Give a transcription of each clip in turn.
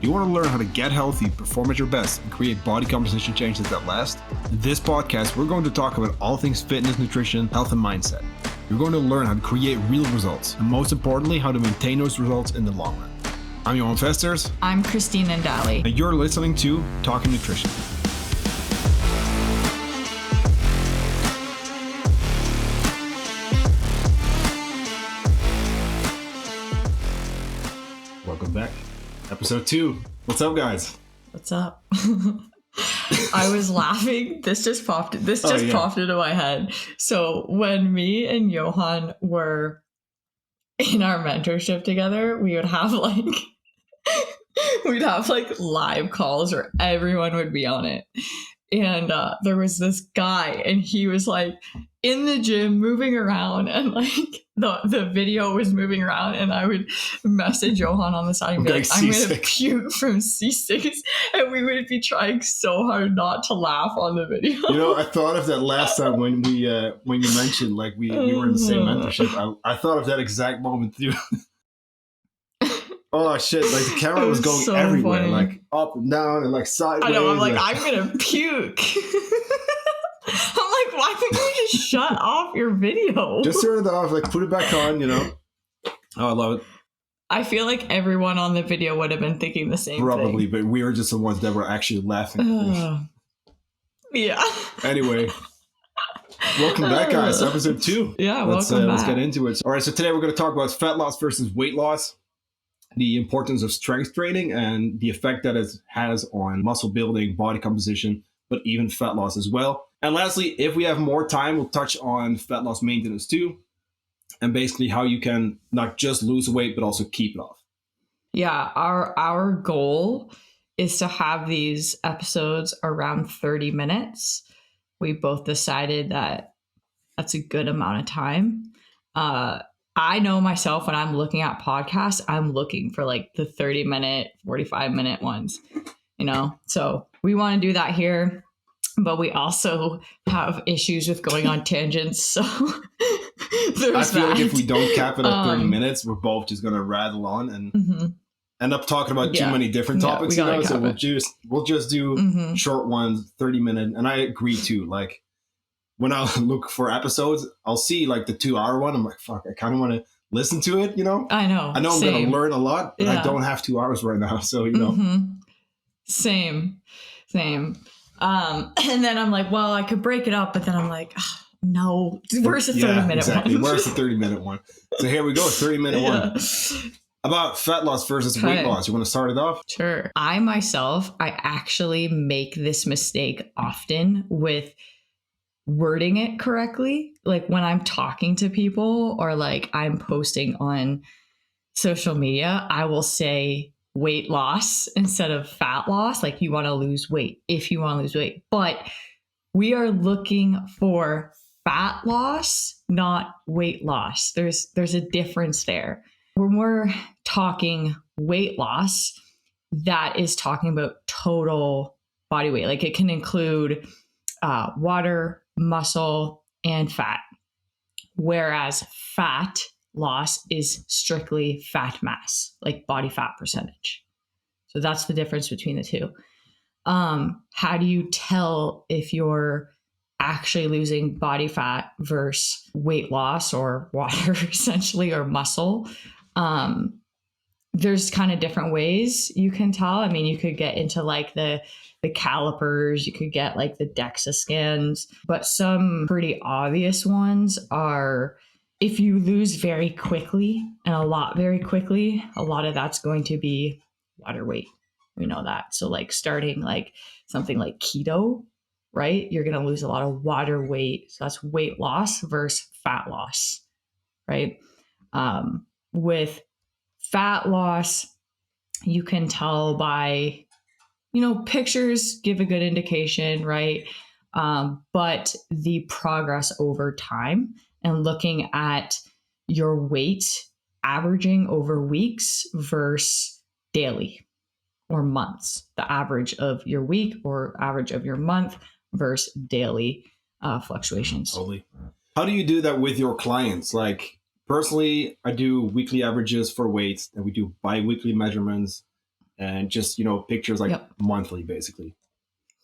Do you want to learn how to get healthy, perform at your best, and create body composition changes that last? In this podcast, we're going to talk about all things fitness, nutrition, health, and mindset. You're going to learn how to create real results, and most importantly, how to maintain those results in the long run. I'm Johannes. I'm Kristine, and you're listening to Talking Nutrition. Welcome back. Episode 2. What's up, guys? What's up? I was laughing. This just popped into my head. So when me and Johan were in our mentorship together, we would have live calls where everyone would be on it. And there was this guy, and he was like in the gym moving around, and like the video was moving around, and I would message Johan on the side and be like, I'm going to puke from C6. And we would be trying so hard not to laugh on the video. You know, I thought of that last time when you mentioned like we were in the same mentorship. I thought of that exact moment too. Oh shit, like the camera was going so everywhere, funny. Like up and down and like sideways. I know, I'm like, I'm going to puke. I'm like, why don't you just shut off your video? Just turn it off, like put it back on, you know. Oh, I love it. I feel like everyone on the video would have been thinking the same Probably, thing. But we were just the ones that were actually laughing. Yeah. Anyway, welcome back, guys. Episode 2. Yeah, welcome back. Let's get into it. All right, so today we're going to talk about fat loss versus weight loss, the importance of strength training, and the effect that it has on muscle building, body composition, but even fat loss as well. And lastly, if we have more time, we'll touch on fat loss maintenance too, and basically how you can not just lose weight, but also keep it off. Yeah, our goal is to have these episodes around 30 minutes. We both decided that that's a good amount of time. I know myself, when I'm looking at podcasts, I'm looking for like the 30-minute, 45-minute ones, you know? So we want to do that here. But we also have issues with going on tangents, so I feel like if we don't cap it at 30 minutes, we're both just going to rattle on and end up talking about too many different topics. You know? So we'll just do short ones, 30-minute. And I agree too. Like when I look for episodes, I'll see like the 2-hour one. I'm like, fuck, I kind of want to listen to it. You know, I know I'm going to learn a lot, but I don't have 2 hours right now. So you know, same. And then I'm like, well, I could break it up, but then I'm like, no, where's the 30-minute exactly. one? Where's the 30-minute one? So here we go, 30-minute one. About fat loss versus weight loss. You want to start it off? Sure. I actually make this mistake often with wording it correctly. Like when I'm talking to people or like I'm posting on social media, I will say weight loss instead of fat loss. Like you want to lose weight if you want to lose weight, but we are looking for fat loss, not weight loss. There's a difference there. When we're talking weight loss, that is talking about total body weight. Like it can include water, muscle, and fat. Whereas fat loss is strictly fat mass, like body fat percentage. So that's the difference between the two. How do you tell if you're actually losing body fat versus weight loss or water essentially, or muscle? There's kind of different ways you can tell. I mean, you could get into like the calipers, you could get like the DEXA scans, but some pretty obvious ones are if you lose very quickly and very quickly, a lot of that's going to be water weight. We know that. So like starting like something like keto, right? You're going to lose a lot of water weight. So that's weight loss versus fat loss, right? With fat loss, you can tell by, pictures give a good indication, right? But the progress over time and looking at your weight averaging over weeks versus daily or months, the average of your week or average of your month versus daily fluctuations. Totally. How do you do that with your clients? Like personally, I do weekly averages for weights, and we do bi-weekly measurements. and just, pictures like monthly, basically.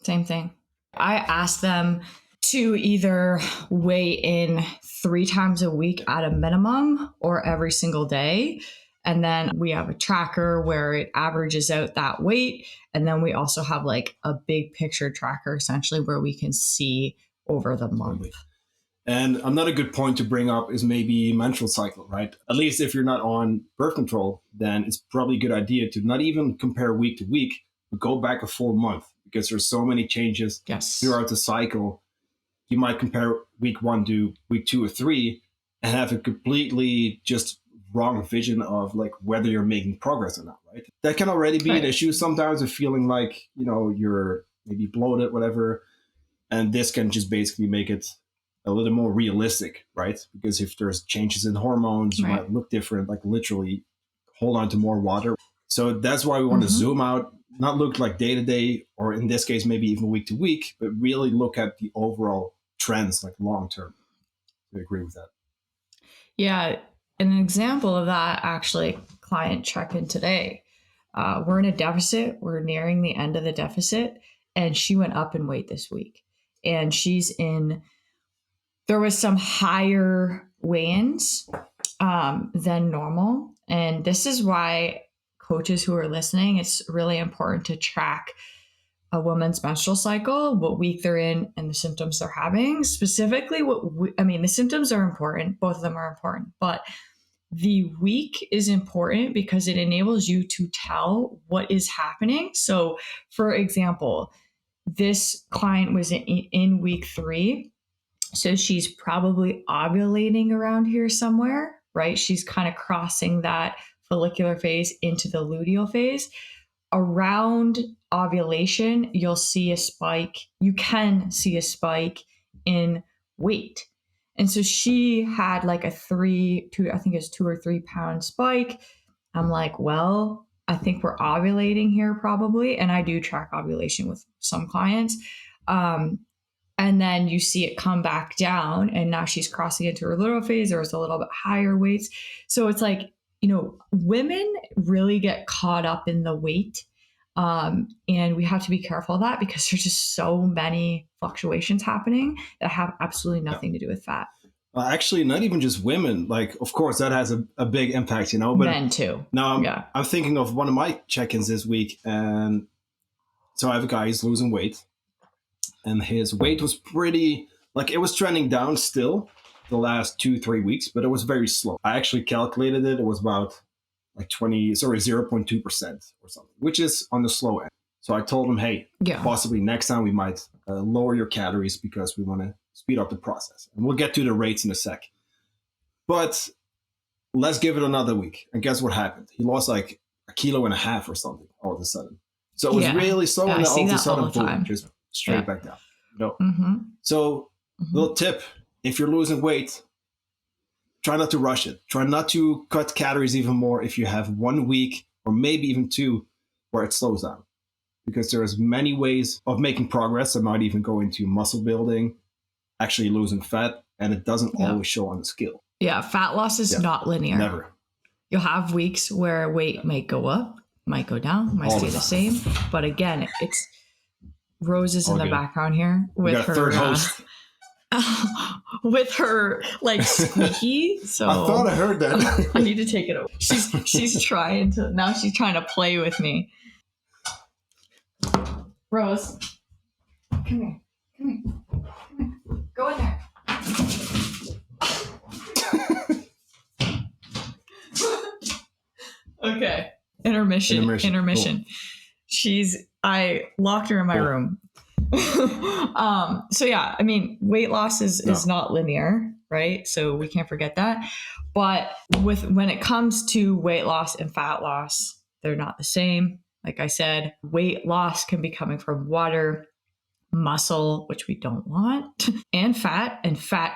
Same thing. I asked them to either weigh in 3 times a week at a minimum or every single day. And then we have a tracker where it averages out that weight. And then we also have like a big picture tracker, essentially, where we can see over the month. Totally. And another good point to bring up is maybe menstrual cycle, right? At least if you're not on birth control, then it's probably a good idea to not even compare week to week, but go back a full month, because there's so many changes throughout the cycle. You might compare week 1 to week 2 or 3 and have a completely just wrong vision of like whether you're making progress or not, right? That can already be an issue sometimes of feeling like, you're maybe bloated, whatever. And this can just basically make it a little more realistic, right? Because if there's changes in hormones, you might look different, like literally hold on to more water. So that's why we want to zoom out, not look like day to day, or in this case, maybe even week to week, but really look at the overall trends, like long term. I agree with that. Yeah. An example of that, actually, client check-in today. We're in a deficit. We're nearing the end of the deficit. And she went up in weight this week. And there was some higher weigh-ins than normal. And this is why coaches who are listening, it's really important to track a woman's menstrual cycle, what week they're in, and the symptoms they're having. Specifically, the symptoms are important. Both of them are important. But the week is important because it enables you to tell what is happening. So, for example, this client was in week 3. So she's probably ovulating around here somewhere, right? She's kind of crossing that follicular phase into the luteal phase. Around ovulation, you'll see a spike. You can see a spike in weight. And so she had like I think it's 2 or 3 pound spike. I'm like, well, I think we're ovulating here probably. And I do track ovulation with some clients. And then you see it come back down, and now she's crossing into her luteal phase, or it's a little bit higher weights. So it's like, women really get caught up in the weight. And we have to be careful of that because there's just so many fluctuations happening that have absolutely nothing to do with fat. Actually, not even just women. Like, of course, that has a big impact, but men too. Now I'm thinking of one of my check-ins this week. And so I have a guy who's losing weight. And his weight was pretty, like it was trending down still the last 2-3 weeks, but it was very slow. I actually calculated it. It was about like 0.2% or something, which is on the slow end. So I told him, hey, possibly next time we might lower your calories because we want to speed up the process. And we'll get to the rates in a sec. But let's give it another week. And guess what happened? He lost like 1.5 kilos or something all of a sudden. So it was really slow. And then all of a sudden, boom, just straight back down. So little tip, if you're losing weight, try not to rush it. Try not to cut calories even more if you have 1 week or maybe even 2 where it slows down. Because there's many ways of making progress. I might even go into muscle building, actually losing fat, and it doesn't always show on the scale. Yeah, fat loss is not linear. Never. You'll have weeks where weight might go up, might go down, might stay the same. But again, it's Rose in the background here with her third host. With her like squeaky. So I thought I heard that. I need to take it away. She's trying to play with me. Rose, come here. Go in there. Okay. Intermission. Cool. I locked her in my room. So yeah, weight loss is not linear, right? So we can't forget that. But when it comes to weight loss and fat loss, they're not the same. Like I said, weight loss can be coming from water, muscle, which we don't want, and fat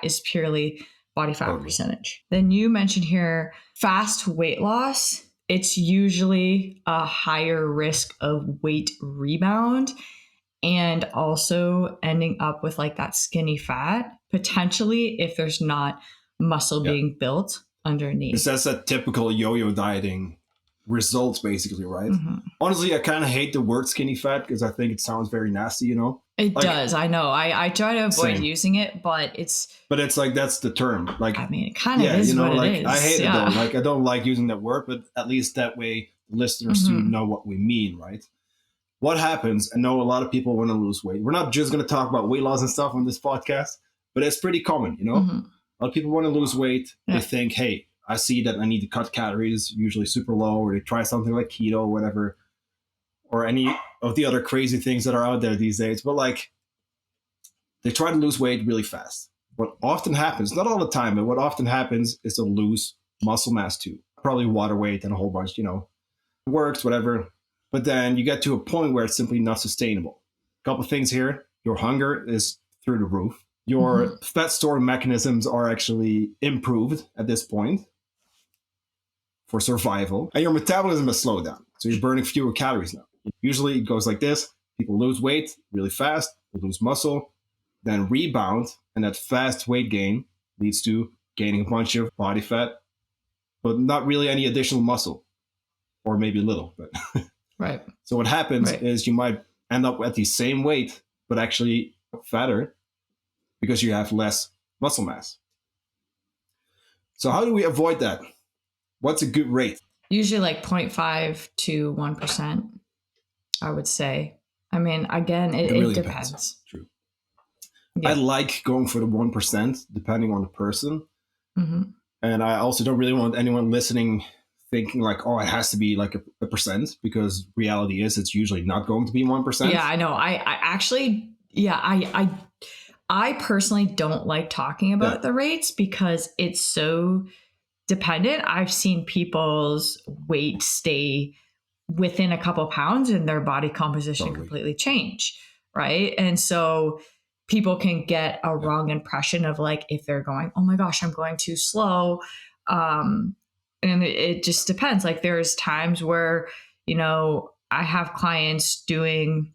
is purely body fat percentage. Then you mentioned here fast weight loss. It's usually a higher risk of weight rebound and also ending up with like that skinny fat, potentially if there's not muscle being built underneath. That's a typical yo-yo dieting results, basically, right? Mm-hmm. Honestly, I kind of hate the word skinny fat because I think it sounds very nasty, you know? It does. I know. I try to avoid using it, but it's like, that's the term. Like, I mean, it kind of is what it is. I hate it though. Like, I don't like using that word, but at least that way listeners do know what we mean, right? What happens, I know a lot of people want to lose weight. We're not just going to talk about weight loss and stuff on this podcast, but it's pretty common, you know? A lot of people want to lose weight. Yeah. They think, hey, I see that I need to cut calories, usually super low, or they try something like keto or whatever, or any of the other crazy things that are out there these days. But like, they try to lose weight really fast. What often happens, not all the time, but what often happens is to lose muscle mass too. Probably water weight and a whole bunch, you know, works, whatever. But then you get to a point where it's simply not sustainable. A couple of things here. Your hunger is through the roof. Your fat storing mechanisms are actually improved at this point for survival. And your metabolism has slowed down. So you're burning fewer calories now. Usually it goes like this. People lose weight really fast, lose muscle, then rebound. And that fast weight gain leads to gaining a bunch of body fat, but not really any additional muscle, or maybe little. But right. So what happens is you might end up at the same weight, but actually fatter because you have less muscle mass. So how do we avoid that? What's a good rate? Usually like 0.5 to 1%, I would say. I mean, again, it really depends. True. Yeah. I like going for the 1%, depending on the person. And I also don't really want anyone listening thinking like, oh, it has to be like a percent, because reality is it's usually not going to be 1%. Yeah, I know. I actually, I personally don't like talking about the rates because it's so dependent. I've seen people's weight stay within a couple pounds and their body composition completely change, right? And so people can get a wrong impression of like, if they're going, oh my gosh, I'm going too slow. And it just depends. Like there's times where, you know, I have clients doing,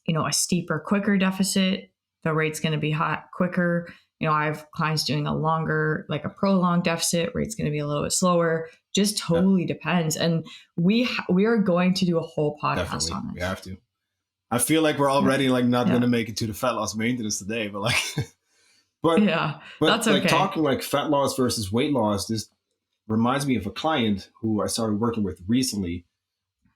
you know, a steeper, quicker deficit. The rate's going to be hot quicker. You know, I have clients doing a longer, like a prolonged deficit. Rate's going to be a little bit slower. Just totally depends. And we are going to do a whole podcast on this. We have to. I feel like we're already like not going to make it to the fat loss maintenance today, but like, but that's okay. Like talking like fat loss versus weight loss, this reminds me of a client who I started working with recently.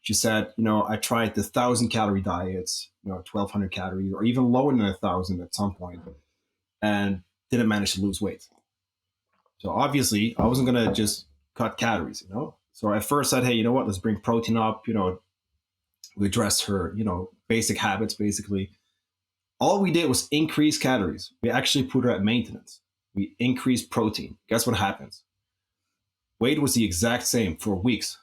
She said, you know, I tried the 1,000-calorie diets, you know, 1,200 calories, or even lower than 1,000 at some point, and didn't manage to lose weight. So obviously, I wasn't going to just cut calories, you know. So I first said, hey, you know what? Let's bring protein up. You know, we addressed her, you know, basic habits, basically. All we did was increase calories. We actually put her at maintenance. We increased protein. Guess what happens? Weight was the exact same for weeks.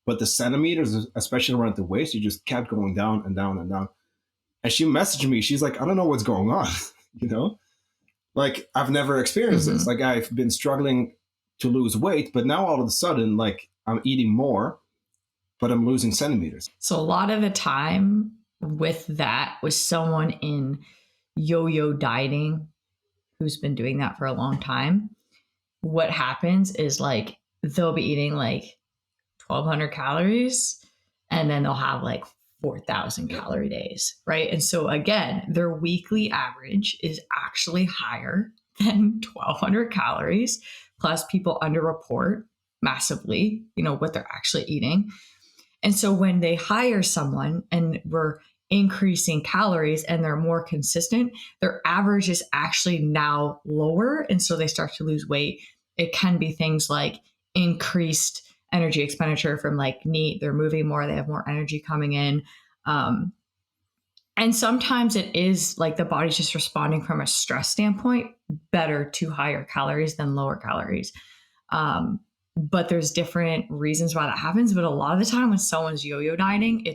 But the centimeters, especially around the waist, you just kept going down and down and down. And she messaged me. She's like, I don't know what's going on. You know, like I've never experienced this. Like I've been struggling to lose weight, but now all of a sudden, like I'm eating more, but I'm losing centimeters. So a lot of the time with that, with someone in yo-yo dieting who's been doing that for a long time, what happens is like they'll be eating like 1,200 calories, and then they'll have like 4,000 calorie days, right? And so again, their weekly average is actually higher than 1,200 calories, plus people underreport massively, you know, what they're actually eating. And so when they hire someone and we're increasing calories and they're more consistent, their average is actually now lower. And so they start to lose weight. It can be things like increased energy expenditure from like NEAT. They're moving more, they have more energy coming in. And sometimes it is like the body's just responding from a stress standpoint better to higher calories than lower calories. But there's different reasons why that happens. But a lot of the time when someone's yo-yo dieting,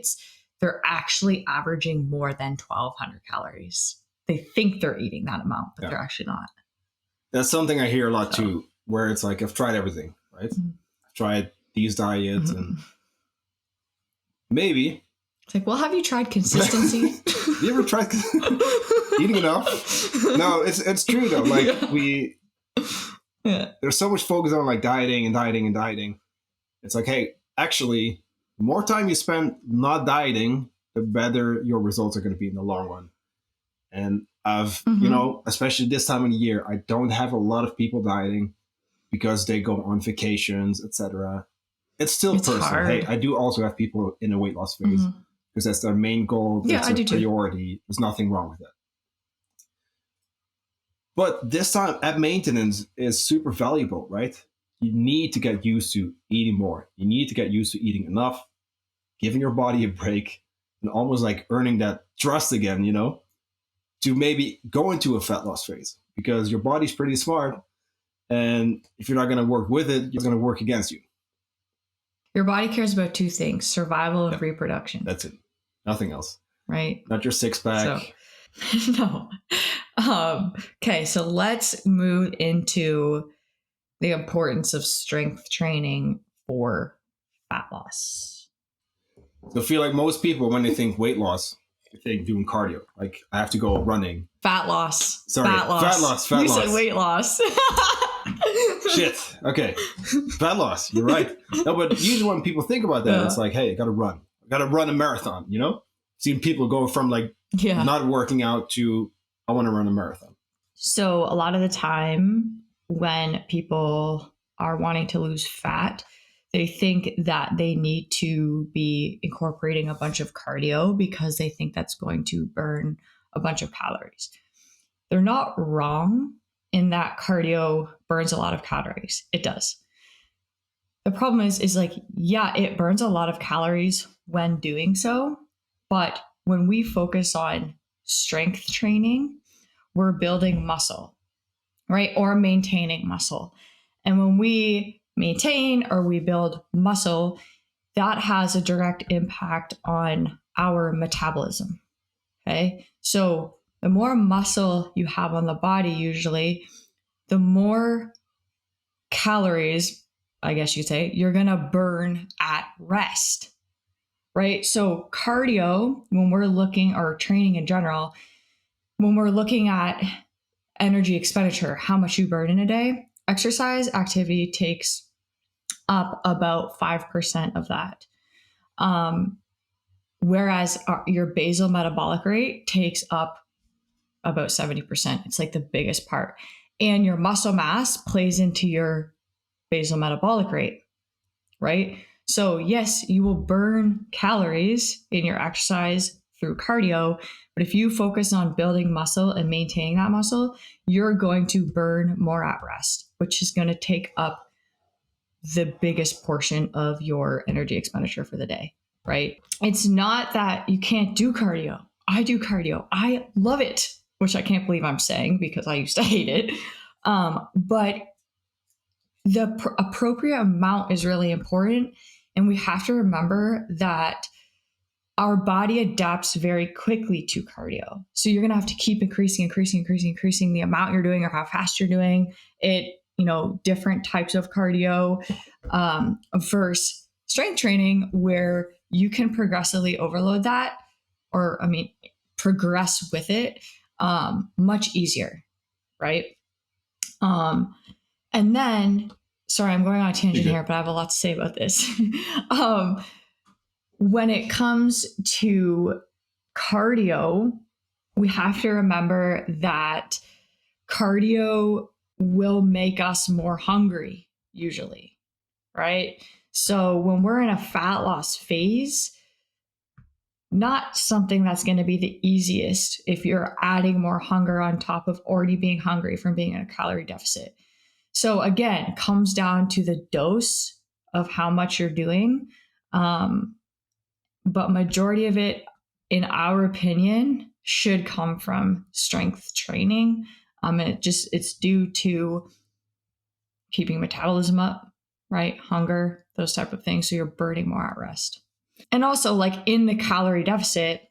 they're actually averaging more than 1,200 calories. They think they're eating that amount, but they're actually not. That's something I hear a lot too, where it's like, I've tried everything, right? I've tried these diets and maybe. It's like, well, have you tried consistency? You ever tried eating enough? No, it's true though. Like there's so much focus on like dieting. It's like, hey, actually, the more time you spend not dieting, the better your results are going to be in the long run. And especially this time of the year, I don't have a lot of people dieting because they go on vacations, etc. It's still personal. Hard. Hey, I do also have people in a weight loss phase because that's their main goal. That's their priority. Too. There's nothing wrong with that. But this time at maintenance is super valuable, right? You need to get used to eating more. You need to get used to eating enough, giving your body a break, and almost like earning that trust again, to maybe go into a fat loss phase, because your body's pretty smart. And if you're not going to work with it, it's going to work against you. Your body cares about two things: survival and reproduction. That's it. Nothing else. Right. Not your six pack. No. Okay, so let's move into the importance of strength training for fat loss. So I feel like most people, when they think weight loss, they think doing cardio. Like, I have to go running. Fat loss. Sorry, fat loss. You said weight loss. Shit. Okay. Fat loss. You're right. No, but usually when people think about that, it's like, hey, I got to run. I got to run a marathon, Seeing people go from not working out to, I want to run a marathon. So a lot of the time when people are wanting to lose fat, they think that they need to be incorporating a bunch of cardio because they think that's going to burn a bunch of calories. They're not wrong in that cardio burns a lot of calories. It does. The problem is it burns a lot of calories when doing so. But when we focus on strength training, we're building muscle, right? Or maintaining muscle. And when we maintain or we build muscle, that has a direct impact on our metabolism. Okay. So the more muscle you have on the body, usually, the more calories, I guess you'd say, you're going to burn at rest, right? So cardio, when we're looking, or training in general, when we're looking at energy expenditure, how much you burn in a day, exercise activity takes up about 5% of that. Whereas your basal metabolic rate takes up about 70%. It's like the biggest part. And your muscle mass plays into your basal metabolic rate, right? So yes, you will burn calories in your exercise through cardio, but if you focus on building muscle and maintaining that muscle, you're going to burn more at rest, which is going to take up the biggest portion of your energy expenditure for the day, right? It's not that you can't do cardio. I do cardio. I love it, which I can't believe I'm saying because I used to hate it. But the appropriate amount is really important. And we have to remember that our body adapts very quickly to cardio. So you're going to have to keep increasing the amount you're doing or how fast you're doing it, different types of cardio versus strength training, where you can progressively overload that, progress with it much easier, right? And then, sorry, I'm going on a tangent here, but I have a lot to say about this. When it comes to cardio, we have to remember that cardio will make us more hungry, usually, right? So when we're in a fat loss phase, not something that's going to be the easiest if you're adding more hunger on top of already being hungry from being in a calorie deficit. So again, it comes down to the dose of how much you're doing. But majority of it, in our opinion, should come from strength training. And it's due to keeping metabolism up, right? Hunger, those type of things. So you're burning more at rest. And also, in the calorie deficit,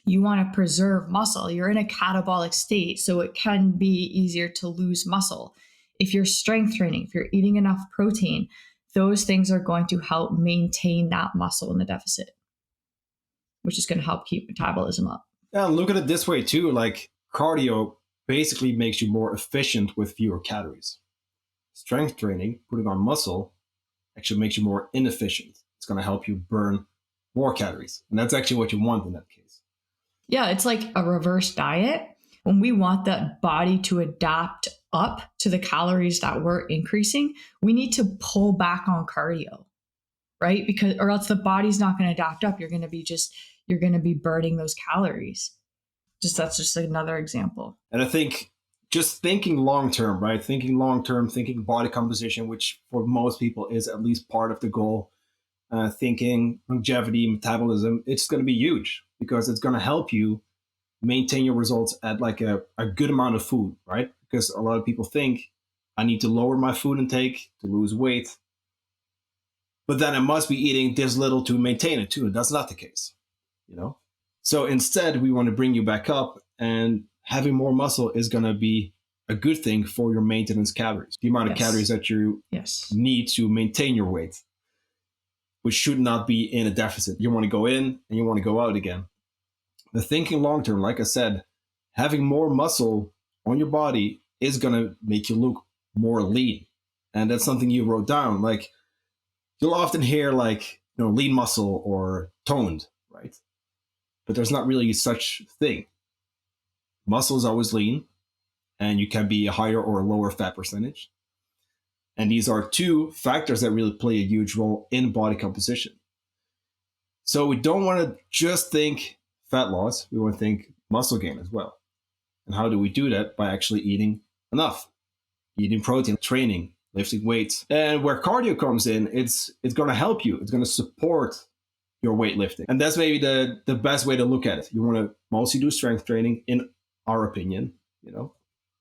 you want to preserve muscle. You're in a catabolic state, so it can be easier to lose muscle. If you're strength training, if you're eating enough protein, those things are going to help maintain that muscle in the deficit, which is going to help keep metabolism up. Yeah, look at it this way too. Cardio basically makes you more efficient with fewer calories. Strength training, putting on muscle, actually makes you more inefficient. It's going to help you burn more calories. And that's actually what you want in that case. Yeah, it's like a reverse diet. When we want the body to adapt up to the calories that we're increasing, we need to pull back on cardio, right? Because, or else the body's not going to adapt up. You're going to be burning those calories. That's just another example. And I think just thinking long term, right? Thinking long term, thinking body composition, which for most people is at least part of the goal. Thinking longevity, metabolism, it's going to be huge because it's going to help you maintain your results at like a good amount of food, right? Because a lot of people think I need to lower my food intake to lose weight, but then I must be eating this little to maintain it too. And that's not the case, you know? So instead, we want to bring you back up, and having more muscle is going to be a good thing for your maintenance calories, the amount of calories that you need to maintain your weight, which should not be in a deficit. You want to go in and you want to go out again. The thinking long term, like I said, having more muscle on your body is going to make you look more lean. And that's something you wrote down. Like, you'll often hear like, lean muscle or toned, right? But there's not really such thing. Muscle is always lean, and you can be a higher or a lower fat percentage. And these are two factors that really play a huge role in body composition. So we don't want to just think fat loss, we want to think muscle gain as well. And how do we do that? By actually eating enough, eating protein, training, lifting weights. And where cardio comes in, it's going to help you. It's going to support your weightlifting. And that's maybe the best way to look at it. You want to mostly do strength training, in our opinion,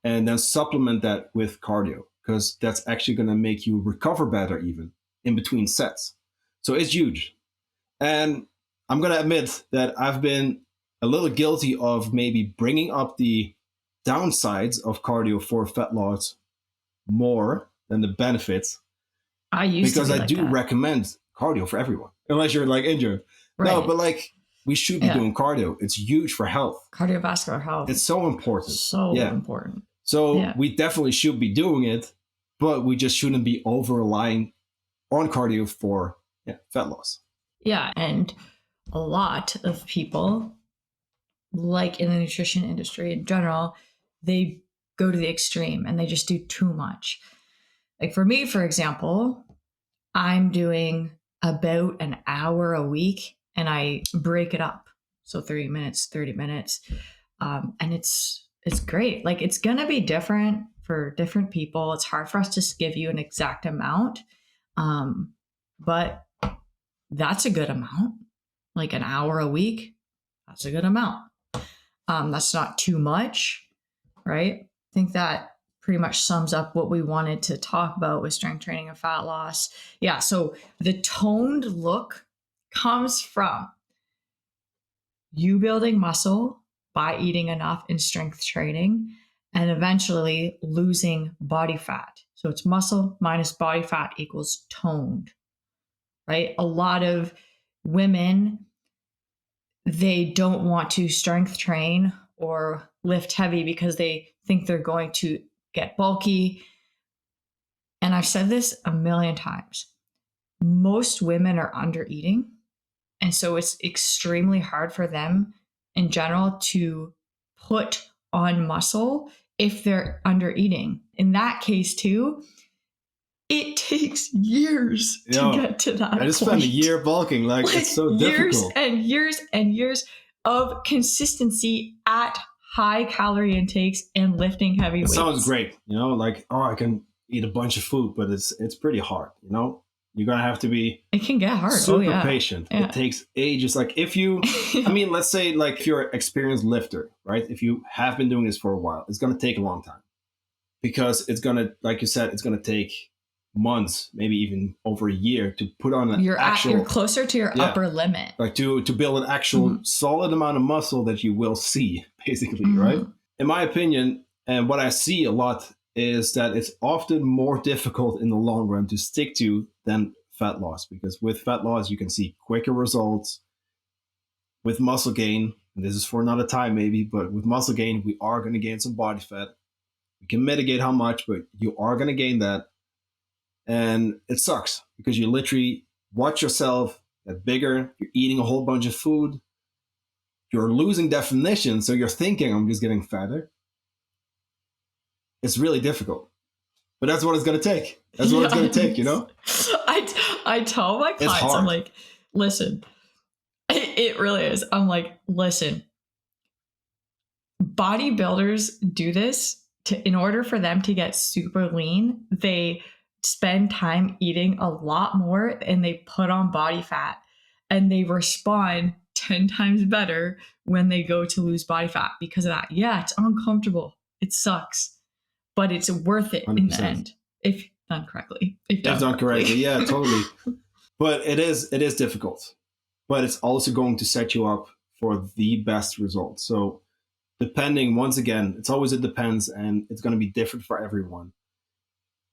and then supplement that with cardio, because that's actually going to make you recover better even in between sets. So it's huge. And I'm going to admit that I've been a little guilty of maybe bringing up the downsides of cardio for fat loss more than the benefits. Because I do recommend cardio for everyone, unless you're like injured. Right. No, but like we should be doing cardio. It's huge for health. Cardiovascular health. It's so important. So important. So we definitely should be doing it, but we just shouldn't be over relying on cardio for fat loss. Yeah. And a lot of people, like in the nutrition industry in general, they go to the extreme and they just do too much. Like for me, for example, I'm doing about an hour a week and I break it up. So 30 minutes, 30 minutes. And it's great. Like it's going to be different for different people. It's hard for us to give you an exact amount. But that's a good amount. Like an hour a week, that's a good amount. That's not too much, right? I think that pretty much sums up what we wanted to talk about with strength training and fat loss. Yeah, so the toned look comes from you building muscle by eating enough in strength training and eventually losing body fat. So it's muscle minus body fat equals toned, right? A lot of women, they don't want to strength train or lift heavy because they think they're going to get bulky. And I've said this a million times. Most women are under eating. And so it's extremely hard for them in general to put on muscle if they're under eating. In that case too, it takes years to get to that point. I just spent a year bulking. Like it's so difficult. Years and years of consistency at high calorie intakes and lifting heavy weights. It sounds great. Like, I can eat a bunch of food, but it's pretty hard. You're going to have to be it can get hard. Super patient. Yeah. It takes ages. Like if you, let's say like if you're an experienced lifter, right? If you have been doing this for a while, it's going to take a long time because it's going to, like you said, it's going to take months, maybe even over a year to put on you're closer to your upper limit. Like to build an actual solid amount of muscle that you will see, basically, right? In my opinion, and what I see a lot is that it's often more difficult in the long run to stick to than fat loss, because with fat loss, you can see quicker results. With muscle gain, and this is for another time maybe, but with muscle gain, we are going to gain some body fat. We can mitigate how much, but you are going to gain that. And it sucks because you literally watch yourself get bigger. You're eating a whole bunch of food. You're losing definition, so you're thinking, I'm just getting fatter. It's really difficult. But that's what it's going to take. That's what it's going to take, you know? I tell my clients, I'm like, listen, it really is. I'm like, listen, bodybuilders do this in order for them to get super lean. They spend time eating a lot more and they put on body fat, and they respond 10 times better when they go to lose body fat because of that. Yeah, it's uncomfortable. It sucks, but it's worth it 100%. In the end if done correctly. If done correctly, yeah, totally. But it is difficult, but it's also going to set you up for the best results. So depending, once again, it's always, it depends, and it's going to be different for everyone.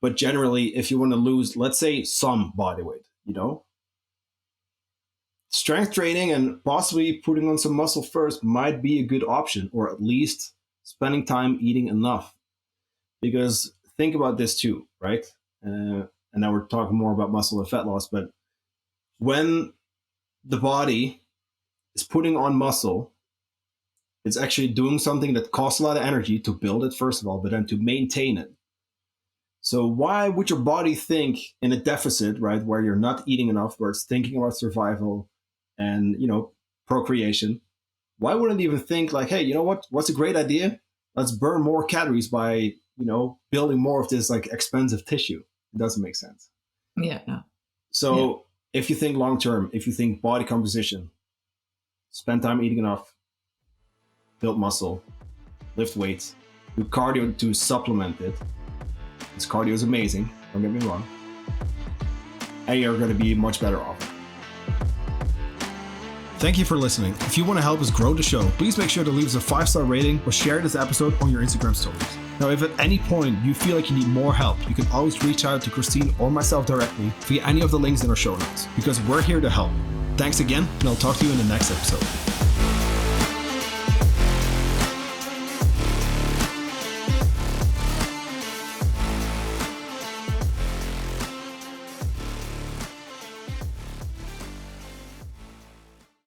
But generally, if you want to lose, let's say, some body weight, you know, strength training and possibly putting on some muscle first might be a good option, or at least spending time eating enough. Because think about this too, right? And now we're talking more about muscle and fat loss, but when the body is putting on muscle, it's actually doing something that costs a lot of energy to build it, first of all, but then to maintain it. So why would your body think in a deficit, right, where you're not eating enough, where it's thinking about survival and, you know, procreation? Why wouldn't it even think like, hey, you know what? What's a great idea? Let's burn more calories by, you know, building more of this like expensive tissue. It doesn't make sense. Yeah, no. So if you think long term, if you think body composition, spend time eating enough, build muscle, lift weights, do cardio to supplement it. This cardio is amazing, don't get me wrong. And you're going to be much better off. Thank you for listening. If you want to help us grow the show, please make sure to leave us a 5-star rating or share this episode on your Instagram stories. Now, if at any point you feel like you need more help, you can always reach out to Kristine or myself directly via any of the links in our show notes, because we're here to help. Thanks again, and I'll talk to you in the next episode.